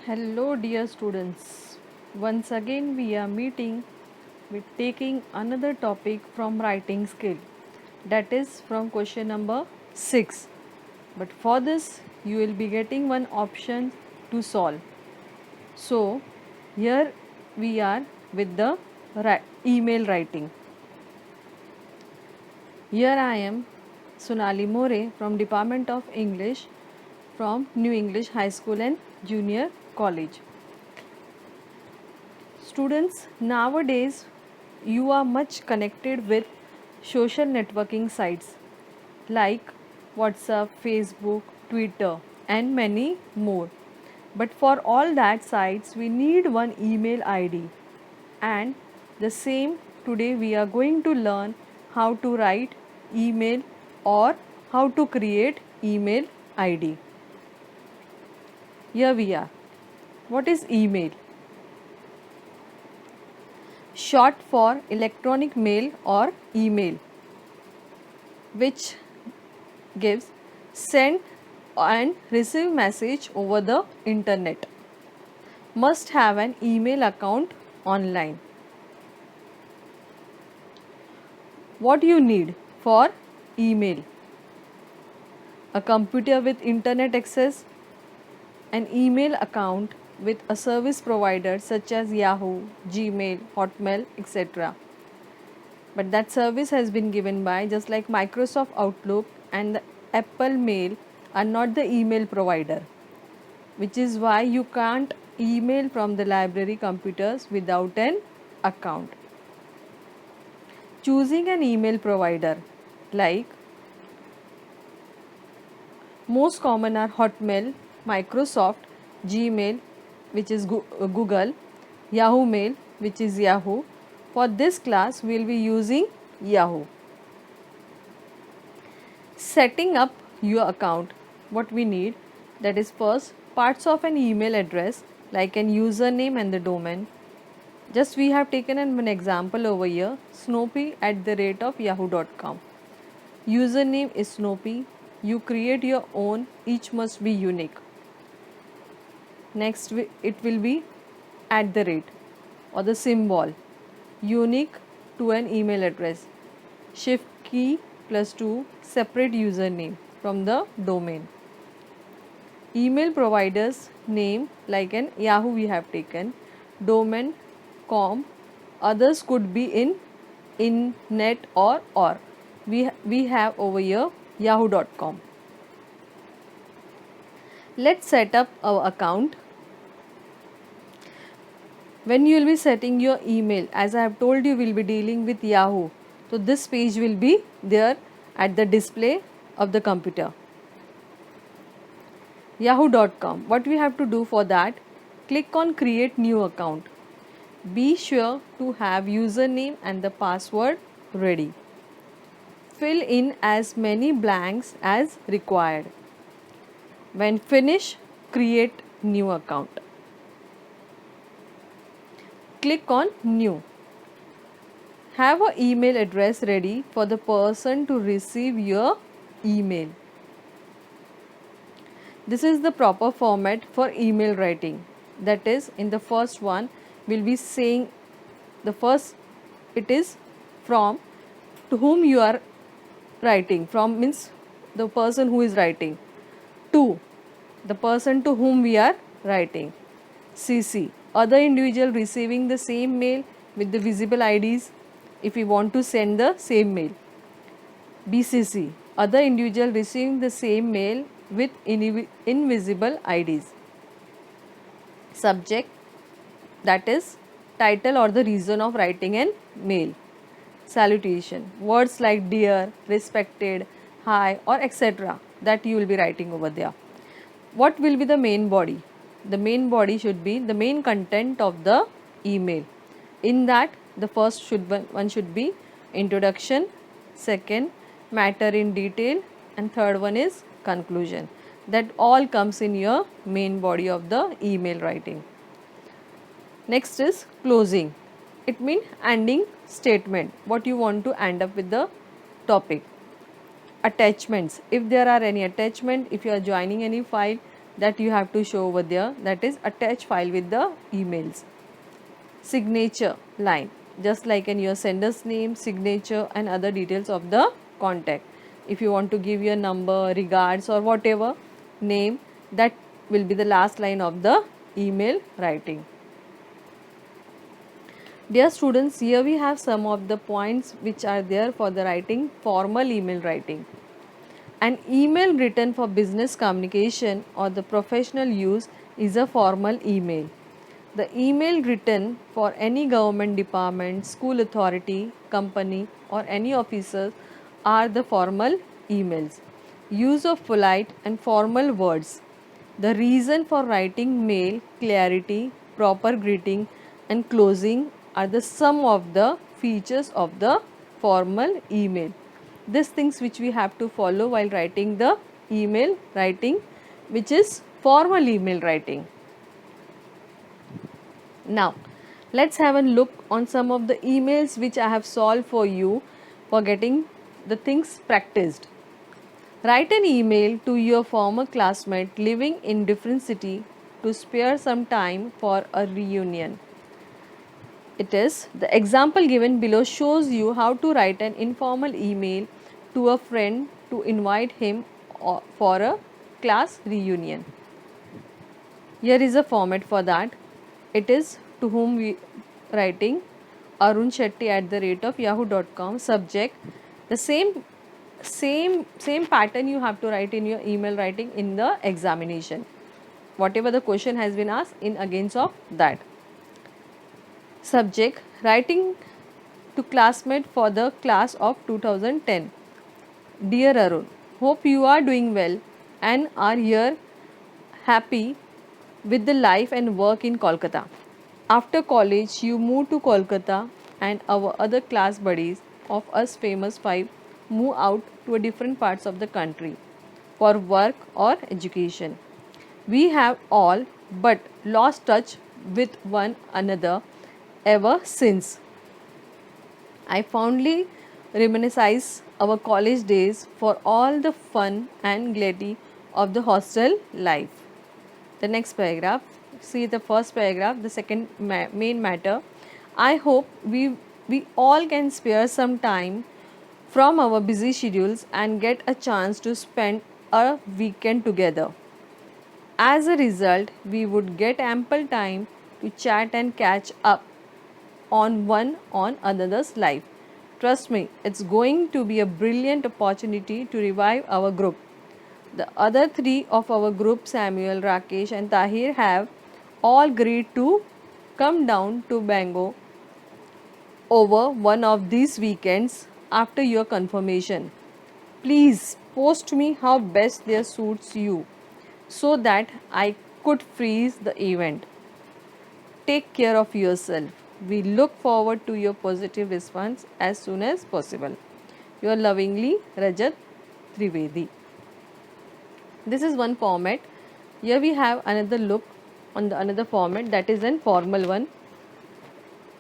Hello, dear students. Once again, we are meeting with taking another topic from writing skill, that is from question number 6. But for this, you will be getting one option to solve. So, here we are with the email writing. Here I am, Sonali More from Department of English from New English High School and Junior College. Students, nowadays you are much connected with social networking sites like WhatsApp, Facebook, Twitter, and many more. But for all that sites, we need one email ID. And the same today we are going to learn how to write email or how to create email ID. Here we are. What is email? Short for electronic mail or email, which gives send and receive message over the internet. Must have an email account online. What you need for email? A computer with internet access, an email account with a service provider such as Yahoo, Gmail, Hotmail, etc. But that service has been given by just like Microsoft Outlook and the Apple Mail are not the email provider, which is why you can't email from the library computers without an account. Choosing an email provider like most common are Hotmail, Microsoft, Gmail, which is Google, Yahoo Mail, which is Yahoo. For this class, we will be using Yahoo. Setting up your account, what we need, that is first parts of an email address like an username and the domain. Just we have taken an example over here, snoopy@yahoo.com. Username is Snoopy. You create your own, each must be unique. Next it will be @ or the symbol, unique to an email address. Shift key +2 separate username from the domain. Email providers name like an Yahoo we have taken, domain, com, others could be in net or. We have over here yahoo.com. Let's set up our account. When you will be setting your email, as I have told you, we will be dealing with Yahoo. So this page will be there at the display of the computer. Yahoo.com. What we have to do for that? Click on create new account. Be sure to have username and the password ready. Fill in as many blanks as required. When finished, create new account. Click on new. Have an email address ready for the person to receive your email. This is the proper format for email writing. That is, in the first one, we'll be saying the first, it is from to whom you are writing. From means the person who is writing. To the person to whom we are writing. CC, other individual receiving the same mail with the visible IDs if we want to send the same mail. BCC, other individual receiving the same mail with invisible IDs. Subject, that is title or the reason of writing an mail. Salutation, words like dear, respected, hi or etc. that you will be writing over there. What will be the main body? The main body should be the main content of the email. In that, the first one should be introduction, second matter in detail, and third one is conclusion. That all comes in your main body of the email writing. Next is closing. It means ending statement, what you want to end up with the topic. Attachments, if there are any attachment, if you are joining any file, that you have to show over there, that is attach file with the emails. Signature line, just like in your sender's name, signature and other details of the contact. If you want to give your number, regards or whatever name, that will be the last line of the email writing. Dear students, here we have some of the points which are there for the writing formal email writing. An email written for business communication or the professional use is a formal email. The email written for any government department, school authority, company or any officers are the formal emails. Use of polite and formal words. The reason for writing mail, clarity, proper greeting and closing are the sum of the features of the formal email. These things which we have to follow while writing the email writing, which is formal email writing. Now, let's have a look on some of the emails which I have solved for you for getting the things practiced. Write an email to your former classmate living in different city to spare some time for a reunion. It is the example given below shows you how to write an informal email to a friend to invite him for a class reunion. Here is a format for that. It is to whom we writing Arun Shetty @ yahoo.com. Subject the same pattern you have to write in your email writing in the examination. Whatever the question has been asked in against of that. Subject writing to classmate for the class of 2010. Dear Arun, hope you are doing well and are here happy with the life and work in Kolkata. After college, you moved to Kolkata and our other class buddies of us famous five move out to a different parts of the country for work or education. We have all but lost touch with one another ever since. I fondly reminisce our college days for all the fun and gaiety of the hostel life. The next paragraph, see the first paragraph, the second main matter. I hope we all can spare some time from our busy schedules and get a chance to spend a weekend together. As a result, we would get ample time to chat and catch up on another's life. Trust me, it's going to be a brilliant opportunity to revive our group. The other three of our group, Samuel, Rakesh and Tahir, have all agreed to come down to Bango over one of these weekends after your confirmation. Please post me how best there suits you so that I could freeze the event. Take care of yourself. We look forward to your positive response as soon as possible. Your lovingly, Rajat Trivedi. This is one format. Here we have another look on the another format, that is an formal one.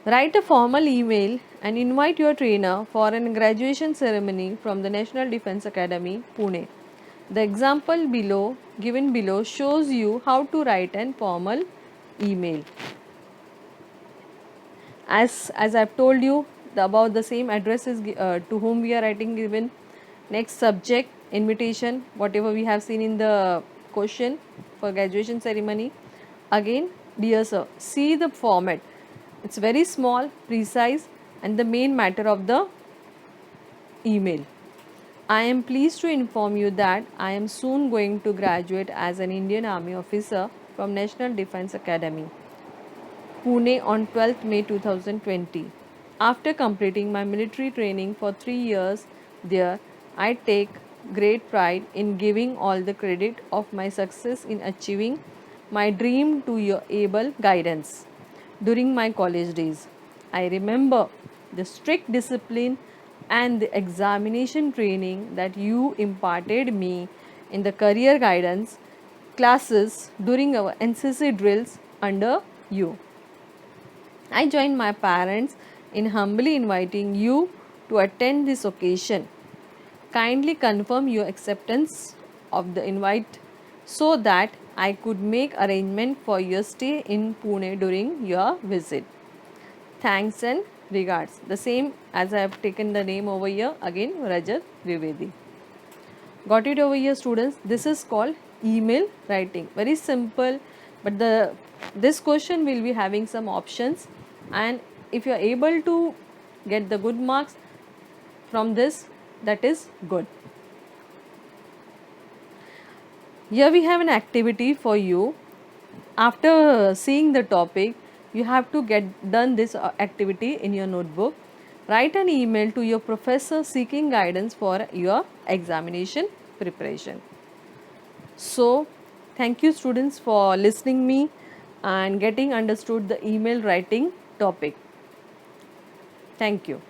Write a formal email and invite your trainer for a graduation ceremony from the National Defence Academy, Pune. The example given below shows you how to write an formal email. As I've told you about the same addresses to whom we are writing given. Next, subject, invitation, whatever we have seen in the question for graduation ceremony. Again, dear sir, see the format. It's very small, precise and the main matter of the email. I am pleased to inform you that I am soon going to graduate as an Indian Army officer from National Defence Academy, Pune on 12th May 2020. After completing my military training for 3 years there, I take great pride in giving all the credit of my success in achieving my dream to your able guidance during my college days. I remember the strict discipline and the examination training that you imparted me in the career guidance classes during our NCC drills under you. I join my parents in humbly inviting you to attend this occasion. Kindly confirm your acceptance of the invite so that I could make arrangement for your stay in Pune during your visit. Thanks and regards. The same as I have taken the name over here, again Rajat Vivedi. Got it over here, students? This is called email writing. Very simple, but this question will be having some options, and if you are able to get the good marks from this, that is good. Here we have an activity for you. After seeing the topic, you have to get done this activity in your notebook. Write an email to your professor seeking guidance for your examination preparation. So, thank you students for listening me and getting understood the email writing topic. Thank you.